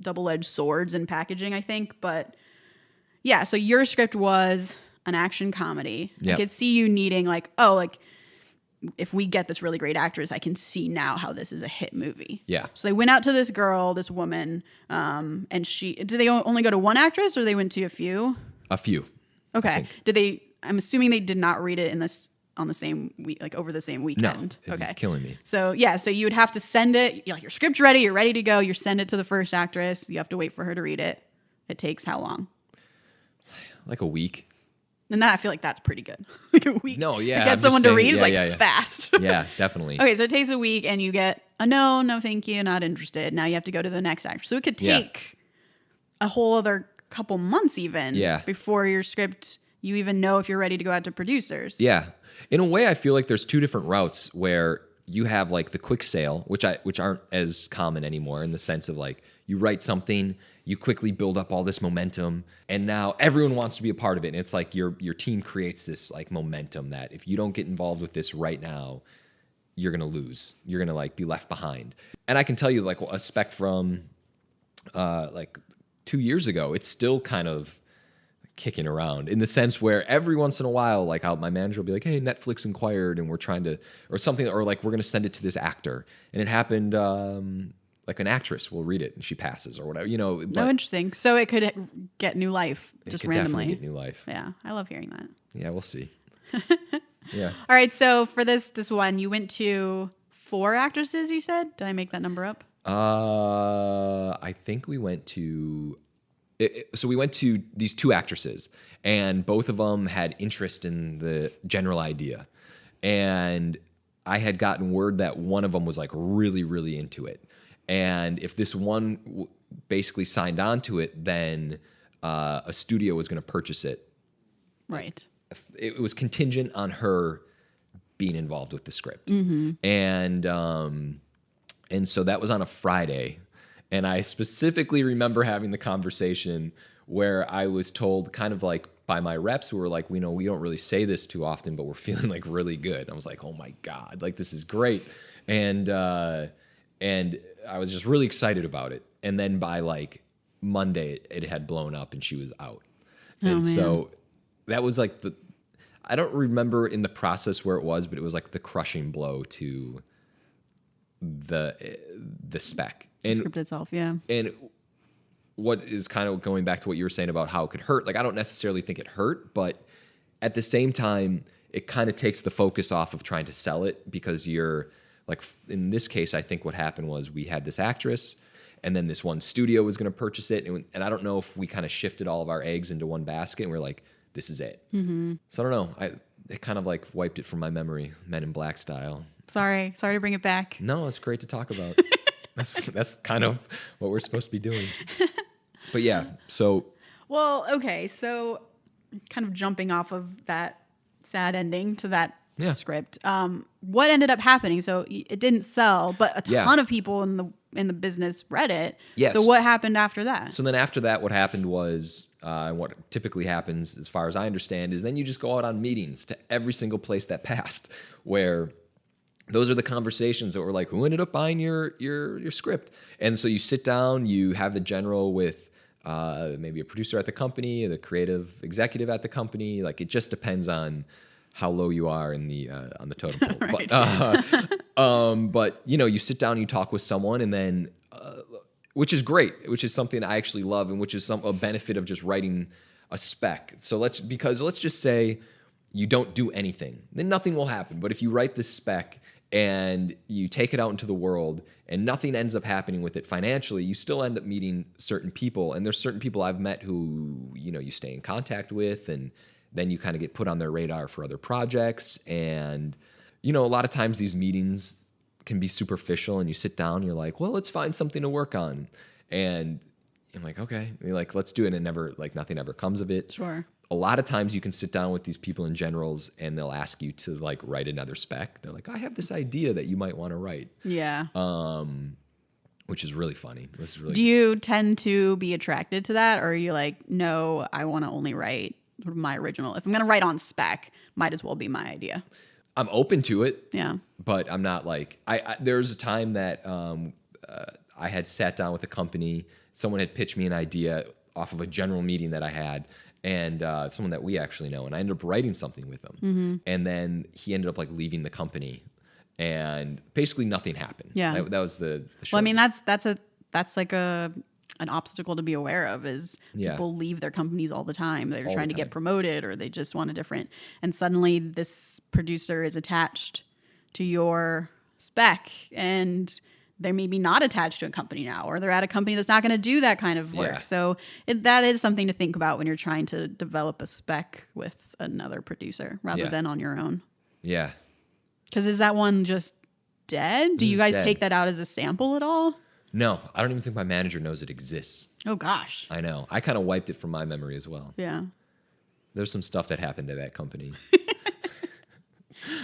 double-edged swords in packaging, I think. But yeah, so your script was an action comedy. Yep. I could see you needing if we get this really great actress, I can see now how this is a hit movie. Yeah. So they went out to this woman, and did they only go to one actress or they went to a few? A few. Okay. I'm assuming they did not read it on the same week, like over the same weekend. No, it's killing me. So so you would have to send it, your script's ready, you're ready to go, you send it to the first actress, you have to wait for her to read it. It takes how long? Like a week. And that I feel like that's pretty good. Like a week to get someone to read is fast. Yeah, definitely. Okay, so it takes a week and you get a no, thank you, not interested. Now you have to go to the next actor. So it could take a whole other couple months even before your script, you even know if you're ready to go out to producers. Yeah. In a way, I feel like there's two different routes where you have like the quick sale, which aren't as common anymore in the sense of like you write something, you quickly build up all this momentum, and now everyone wants to be a part of it. And it's like your team creates this like momentum that if you don't get involved with this right now, you're gonna lose. You're gonna like be left behind. And I can tell you like a spec from like 2 years ago, it's still kind of kicking around in the sense where every once in a while, like my manager will be like, hey, Netflix inquired and we're trying to, or something, or like we're going to send it to this actor. And it happened like an actress will read it and she passes or whatever, Oh, interesting. So it could get new life just randomly. Definitely get new life. Yeah, I love hearing that. Yeah, we'll see. Yeah. All right, so for this one, you went to 4 actresses, you said? Did I make that number up? I think we went to... So we went to these 2 actresses, and both of them had interest in the general idea. And I had gotten word that one of them was like really, really into it. And if this one basically signed on to it, then a studio was going to purchase it. Right. It was contingent on her being involved with the script. Mm-hmm. And so that was on a Friday. And I specifically remember having the conversation where I was told kind of like by my reps who were like, we don't really say this too often, but we're feeling like really good. I was like, oh my God, like this is great. And I was just really excited about it. And then by like Monday, it had blown up and she was out. And so that was like I don't remember in the process where it was, but it was like the crushing blow to the spec. The script itself, yeah. And what is kind of going back to what you were saying about how it could hurt, like I don't necessarily think it hurt, but at the same time, it kind of takes the focus off of trying to sell it because you're like, in this case, I think what happened was we had this actress and then this one studio was going to purchase it. And I don't know if we kind of shifted all of our eggs into one basket and we're like, this is it. Mm-hmm. So I don't know. It kind of like wiped it from my memory, Men in Black style. Sorry to bring it back. No, it's great to talk about. That's kind of what we're supposed to be doing. But yeah, so. Well, okay. So kind of jumping off of that sad ending to that script, what ended up happening? So it didn't sell, but a ton of people in the business read it. Yes. So what happened after that? So then after that, what happened was, what typically happens, as far as I understand, is then you just go out on meetings to every single place that passed, where those are the conversations that were like, who ended up buying your script? And so you sit down, you have the general with maybe a producer at the company, the creative executive at the company. Like it just depends on how low you are in the on the totem pole. Right. But you sit down and you talk with someone, and then which is great, which is something I actually love, and which is a benefit of just writing a spec. So let's just say you don't do anything, then nothing will happen. But if you write this spec and you take it out into the world and nothing ends up happening with it financially, you still end up meeting certain people. And there's certain people I've met who, you stay in contact with, and then you kind of get put on their radar for other projects. And, a lot of times these meetings can be superficial, and you sit down and you're like, well, let's find something to work on. And I'm like, okay, and you're like, let's do it. And nothing ever comes of it. Sure. A lot of times you can sit down with these people in generals and they'll ask you to like write another spec. They're like, I have this idea that you might want to write. Yeah. Which is really funny. This is really. Do you tend to be attracted to that, or are you like, no, I want to only write my original? If I'm going to write on spec, might as well be my idea. I'm open to it. Yeah. But I'm not like, there was a time that I had sat down with a company. Someone had pitched me an idea off of a general meeting that I had, and someone that we actually know, and I ended up writing something with him. Mm-hmm. And then he ended up like leaving the company, and basically nothing happened. Yeah. That was the well, I mean, that's like an obstacle to be aware of, is people leave their companies all the time. They're trying to get promoted, or they just want a different, and suddenly this producer is attached to your spec, and they're maybe not attached to a company now, or they're at a company that's not going to do that kind of work. Yeah. So that is something to think about when you're trying to develop a spec with another producer rather than on your own. Yeah. Because is that one just dead? Do you guys take that out as a sample at all? No, I don't even think my manager knows it exists. Oh, gosh. I know. I kind of wiped it from my memory as well. Yeah. There's some stuff that happened to that company.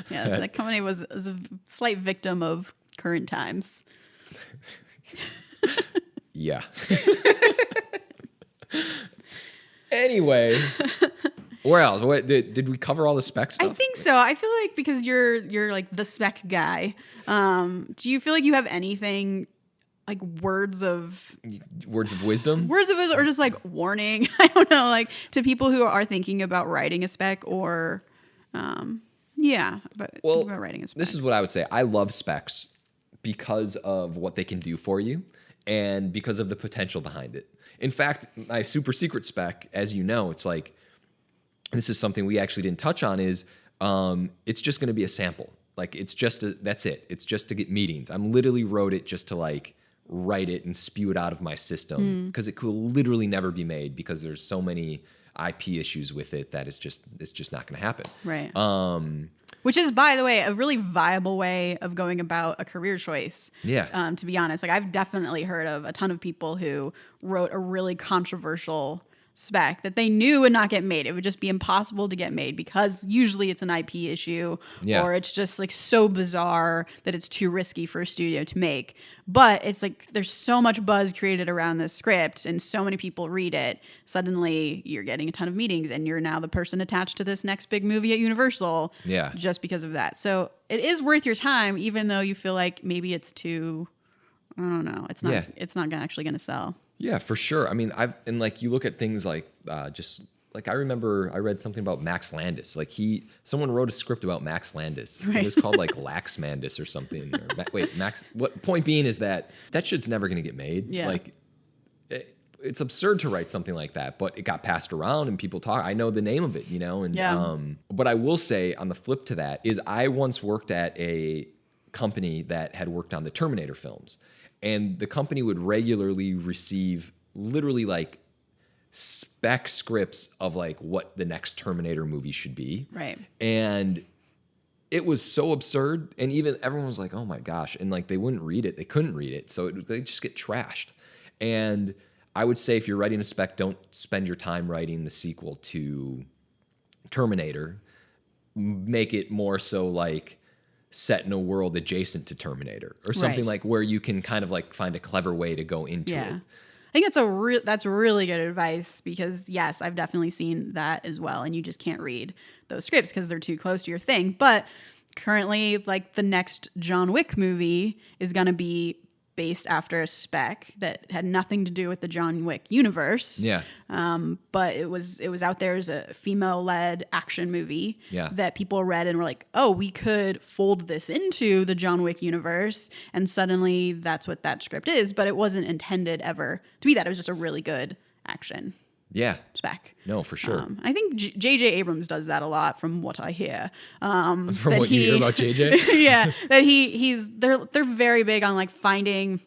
Yeah, that company was a slight victim of current times. Yeah. Anyway, where else? What, did we cover all the spec stuff? I think so. I feel like because you're like the spec guy. Do you feel like you have anything like words of wisdom, or just like warning? I don't know, like to people who are thinking about writing a spec, or thinking about writing a spec. This is what I would say. I love specs because of what they can do for you and because of the potential behind it. In fact, my super secret spec, as you know, it's like, this is something we actually didn't touch on, is it's just going to be a sample. Like, it's just that's it. It's just to get meetings. I'm literally wrote it just to like write it and spew it out of my system, because it could literally never be made because there's so many IP issues with it that it's just not going to happen. Right. Which is, by the way, a really viable way of going about a career choice. Yeah. To be honest, like I've definitely heard of a ton of people who wrote a really controversial spec that they knew would not get made. It would just be impossible to get made because usually it's an IP issue, or it's just like so bizarre that it's too risky for a studio to make. But it's like there's so much buzz created around this script and so many people read it. Suddenly you're getting a ton of meetings and you're now the person attached to this next big movie at Universal just because of that. So it is worth your time, even though you feel like maybe it's too, I don't know, it's not actually going to sell. Yeah, for sure. I mean, and like you look at things like just like I remember I read something about Max Landis. Like someone wrote a script about Max Landis. Right. It was called like Lax Mandis or something. Max. What point being is that shit's never going to get made. Yeah. Like it's absurd to write something like that, but it got passed around and people talk. I know the name of it, you know. And but I will say on the flip to that is I once worked at a company that had worked on the Terminator films. And the company would regularly receive literally like spec scripts of like what the next Terminator movie should be. Right. And it was so absurd. And even everyone was like, oh my gosh. And like they wouldn't read it. They couldn't read it. So they just get trashed. And I would say if you're writing a spec, don't spend your time writing the sequel to Terminator. Make it more so like set in a world adjacent to Terminator or something like where you can kind of like find a clever way to go into it. I think that's really good advice because yes, I've definitely seen that as well. And you just can't read those scripts because they're too close to your thing. But currently like the next John Wick movie is going to be based after a spec that had nothing to do with the John Wick universe. Yeah. But it was out there as a female-led action movie that people read and were like, oh, we could fold this into the John Wick universe. And suddenly that's what that script is. But it wasn't intended ever to be that. It was just a really good action spec. No, for sure. I think J.J. Abrams does that a lot from what I hear. From what you hear about J.J.? Yeah, that they're very big on like finding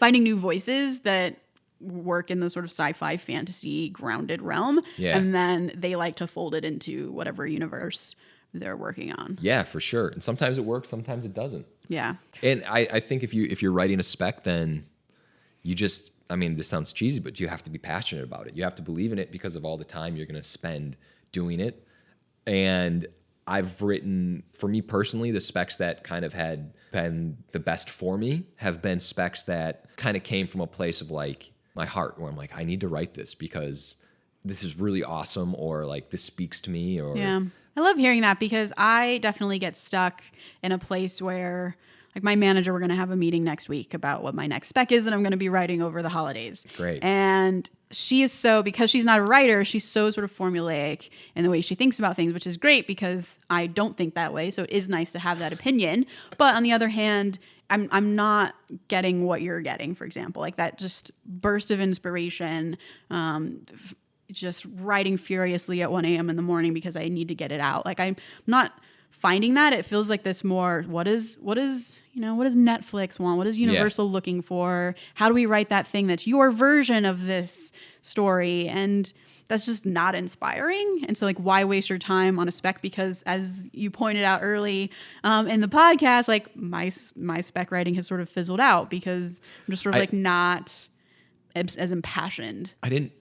new voices that work in the sort of sci-fi fantasy grounded realm. Yeah. And then they like to fold it into whatever universe they're working on. Yeah, for sure. And sometimes it works, sometimes it doesn't. Yeah. And I think if you're writing a spec, then you just, I mean, this sounds cheesy, but you have to be passionate about it. You have to believe in it because of all the time you're going to spend doing it. And I've written, for me personally, the specs that kind of had been the best for me have been specs that kind of came from a place of like my heart, where I'm like, I need to write this because this is really awesome, or like this speaks to me. Or yeah, I love hearing that because I definitely get stuck in a place where like my manager, we're going to have a meeting next week about what my next spec is that I'm going to be writing over the holidays. Great. And she is because she's not a writer, she's so sort of formulaic in the way she thinks about things, which is great because I don't think that way. So it is nice to have that opinion. But on the other hand, I'm not getting what you're getting, for example, like that just burst of inspiration, just writing furiously at 1 a.m. in the morning because I need to get it out. Like I'm not finding that. It feels like this more, what does Netflix want? What is Universal looking for? How do we write that thing that's your version of this story? And that's just not inspiring. And so like, why waste your time on a spec? Because as you pointed out early in the podcast, like my spec writing has sort of fizzled out because I'm just sort of like not as impassioned. I didn't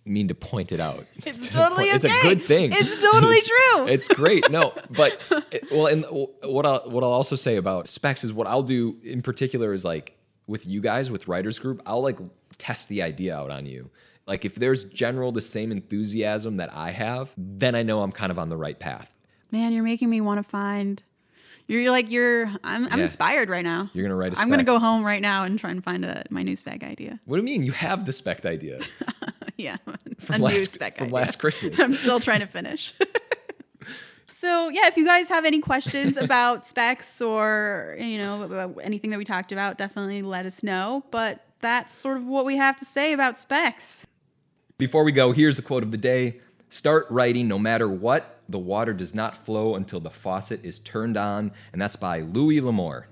mean to point it out. It's totally okay. It's a good thing. It's totally true. It's great. No, but and what I'll also say about specs is what I'll do in particular is like with you guys, with Writers Group, I'll like test the idea out on you. Like if there's the same enthusiasm that I have, then I know I'm kind of on the right path. Man, you're making me want to find. I'm inspired right now. You're gonna write a spec. I'm gonna go home right now and try and find my new spec idea. What do you mean? You have the spec idea? Yeah, from last Christmas. I'm still trying to finish. So yeah, if you guys have any questions about specs or, about anything that we talked about, definitely let us know. But that's sort of what we have to say about specs. Before we go, here's a quote of the day. Start writing no matter what. The water does not flow until the faucet is turned on. And that's by Louis L'Amour.